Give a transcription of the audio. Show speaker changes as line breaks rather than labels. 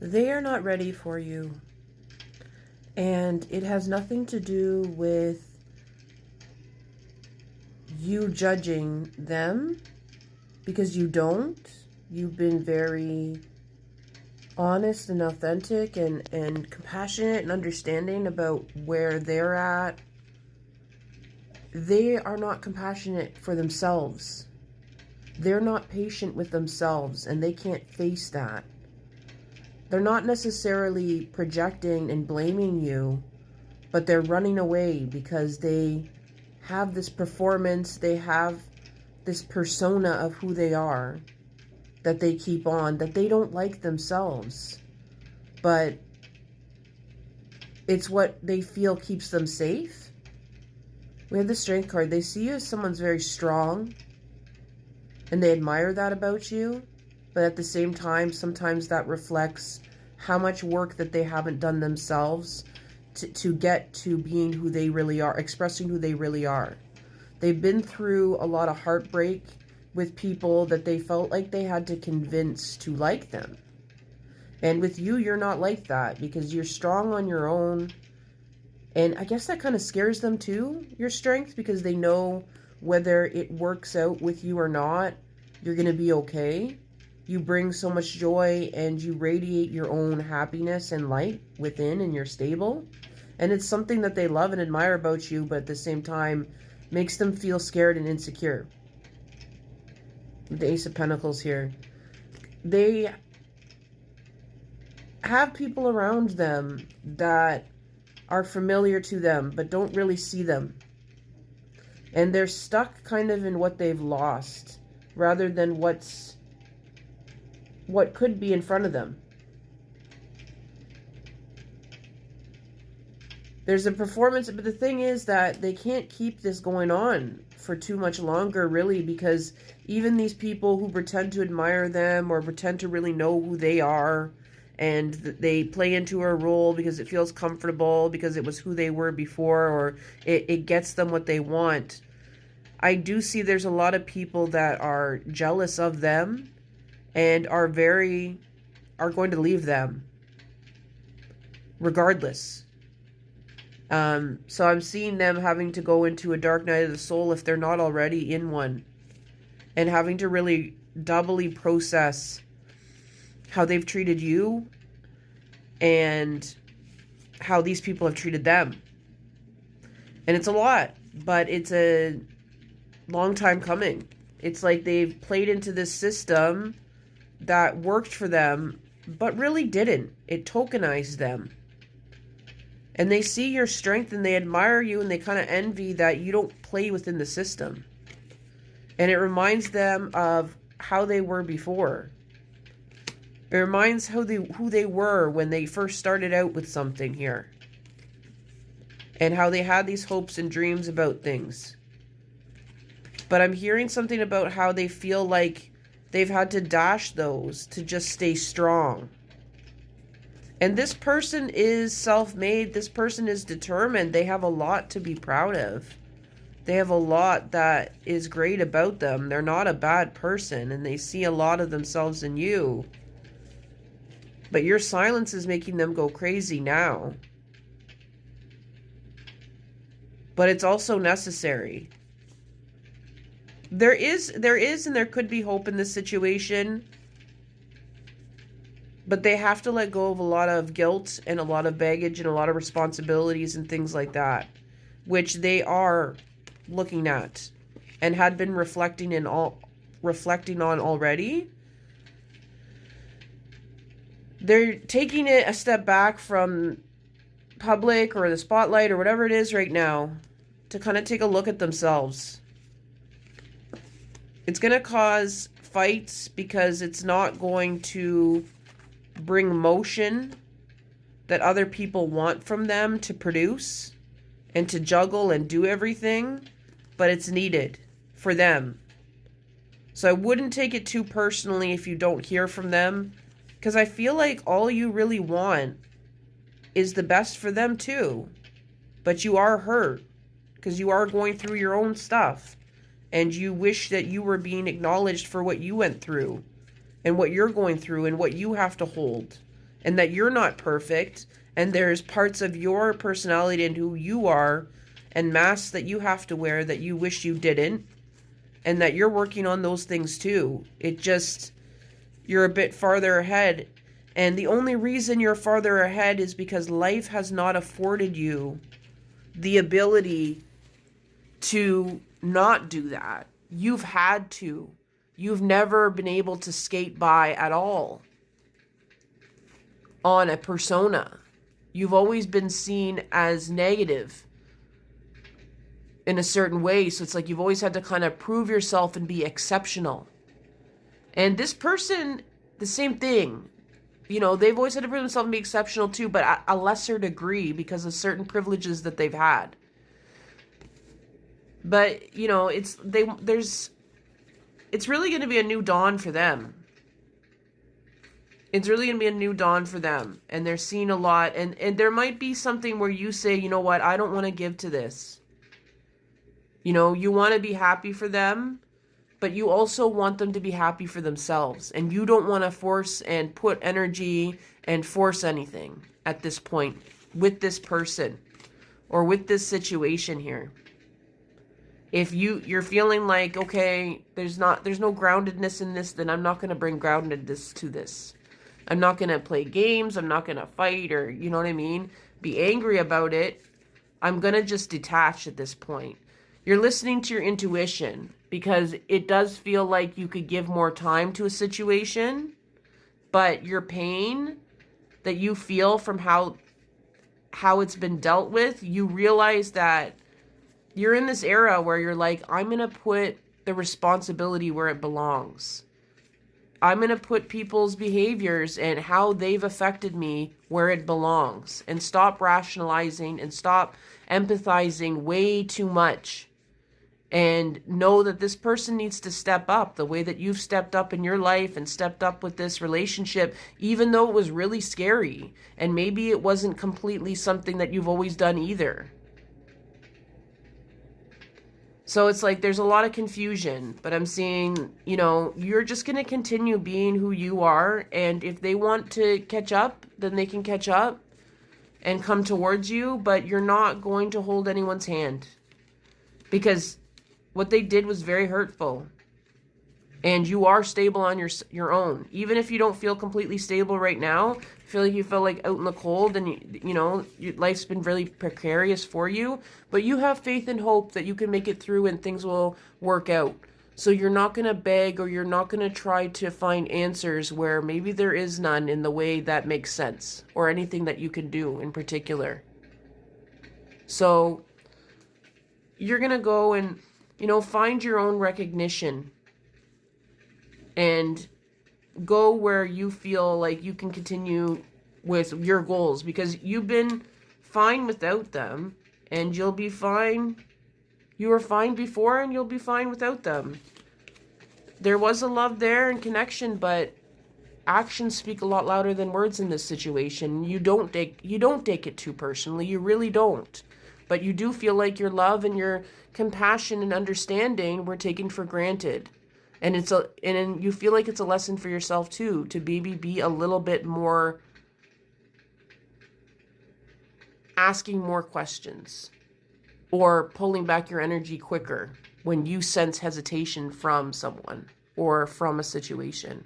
They are not ready for you. And it has nothing to do with you judging them, because you don't. You've been very honest and authentic and compassionate and understanding about where they're at. They are not compassionate for themselves. They're not patient with themselves, and they can't face that. They're not necessarily projecting and blaming you, but they're running away because they have this performance, they have this persona of who they are that they keep on, that they don't like themselves. But it's what they feel keeps them safe. We have the Strength card. They see you as someone's very strong, and they admire that about you. But at the same time, sometimes that reflects how much work that they haven't done themselves to get to being who they really are, expressing who they really are. They've been through a lot of heartbreak with people that they felt like they had to convince to like them. And with you, you're not like that, because you're strong on your own. And I guess that kind of scares them too, your strength, because they know whether it works out with you or not, you're going to be okay. You bring so much joy and you radiate your own happiness and light within, and you're stable. And it's something that they love and admire about you, but at the same time makes them feel scared and insecure. The Ace of Pentacles here. They have people around them that are familiar to them, but don't really see them. And they're stuck kind of in what they've lost, rather than what could be in front of them. There's a performance, but the thing is that they can't keep this going on for too much longer, really, because even these people who pretend to admire them or pretend to really know who they are, and they play into a role because it feels comfortable, because it was who they were before, or it gets them what they want. I do see there's a lot of people that are jealous of them and are going to leave them regardless. So I'm seeing them having to go into a dark night of the soul if they're not already in one, and having to really doubly process how they've treated you and how these people have treated them. And it's a lot, but it's a long time coming. It's like they've played into this system that worked for them, but really didn't. It tokenized them. And they see your strength and they admire you, and they kind of envy that you don't play within the system. And it reminds them of how they were before. It reminds who they were when they first started out with something here. And how they had these hopes and dreams about things. But I'm hearing something about how they feel like they've had to dash those to just stay strong. And this person is self-made. This person is determined. They have a lot to be proud of. They have a lot that is great about them. They're not a bad person, and they see a lot of themselves in you. But your silence is making them go crazy now. But it's also necessary. There is and there could be hope in this situation. But they have to let go of a lot of guilt and a lot of baggage and a lot of responsibilities and things like that, which they are looking at and had been reflecting on already. They're taking it a step back from public or the spotlight or whatever it is right now to kind of take a look at themselves. It's going to cause fights because it's not going to bring motion that other people want from them to produce and to juggle and do everything, but it's needed for them. So I wouldn't take it too personally if you don't hear from them, because I feel like all you really want is the best for them too. But you are hurt because you are going through your own stuff, and you wish that you were being acknowledged for what you went through and what you're going through and what you have to hold and that you're not perfect, and there's parts of your personality and who you are and masks that you have to wear that you wish you didn't, and that you're working on those things too. It just, you're a bit farther ahead. And the only reason you're farther ahead is because life has not afforded you the ability to not do that. You've had to. You've never been able to skate by at all on a persona. You've always been seen as negative in a certain way. So it's like you've always had to kind of prove yourself and be exceptional. And this person, the same thing. You know, they've always had to prove themselves and be exceptional too, but at a lesser degree because of certain privileges that they've had. But, you know, it's really going to be a new dawn for them. It's really going to be a new dawn for them. And they're seeing a lot. And there might be something where you say, you know what, I don't want to give to this. You know, you want to be happy for them, but you also want them to be happy for themselves. And you don't want to force and put energy and force anything at this point with this person or with this situation here. If you're feeling like, okay, there's no groundedness in this, then I'm not going to bring groundedness to this. I'm not going to play games. I'm not going to fight or, you know what I mean? Be angry about it. I'm going to just detach at this point. You're listening to your intuition because it does feel like you could give more time to a situation, but your pain that you feel from how it's been dealt with, you realize that you're in this era where you're like, I'm going to put the responsibility where it belongs. I'm going to put people's behaviors and how they've affected me where it belongs, and stop rationalizing and stop empathizing way too much, and know that this person needs to step up the way that you've stepped up in your life and stepped up with this relationship, even though it was really scary. And maybe it wasn't completely something that you've always done either. So it's like there's a lot of confusion, but I'm seeing, you know, you're just going to continue being who you are. And if they want to catch up, then they can catch up and come towards you, but you're not going to hold anyone's hand because what they did was very hurtful. And you are stable on your own. Even if you don't feel completely stable right now, feel like you feel like out in the cold and, you know, your life's been really precarious for you, but you have faith and hope that you can make it through and things will work out. So you're not going to beg, or you're not going to try to find answers where maybe there is none in the way that makes sense, or anything that you can do in particular. So you're going to go and, you know, find your own recognition and go where you feel like you can continue with your goals, because you've been fine without them, and you'll be fine. You were fine before, and you'll be fine without them. There was a love there and connection, but actions speak a lot louder than words in this situation. You don't take it too personally. You really don't. But you do feel like your love and your compassion and understanding were taken for granted. And you feel like it's a lesson for yourself too, to maybe be a little bit more asking more questions, or pulling back your energy quicker when you sense hesitation from someone or from a situation.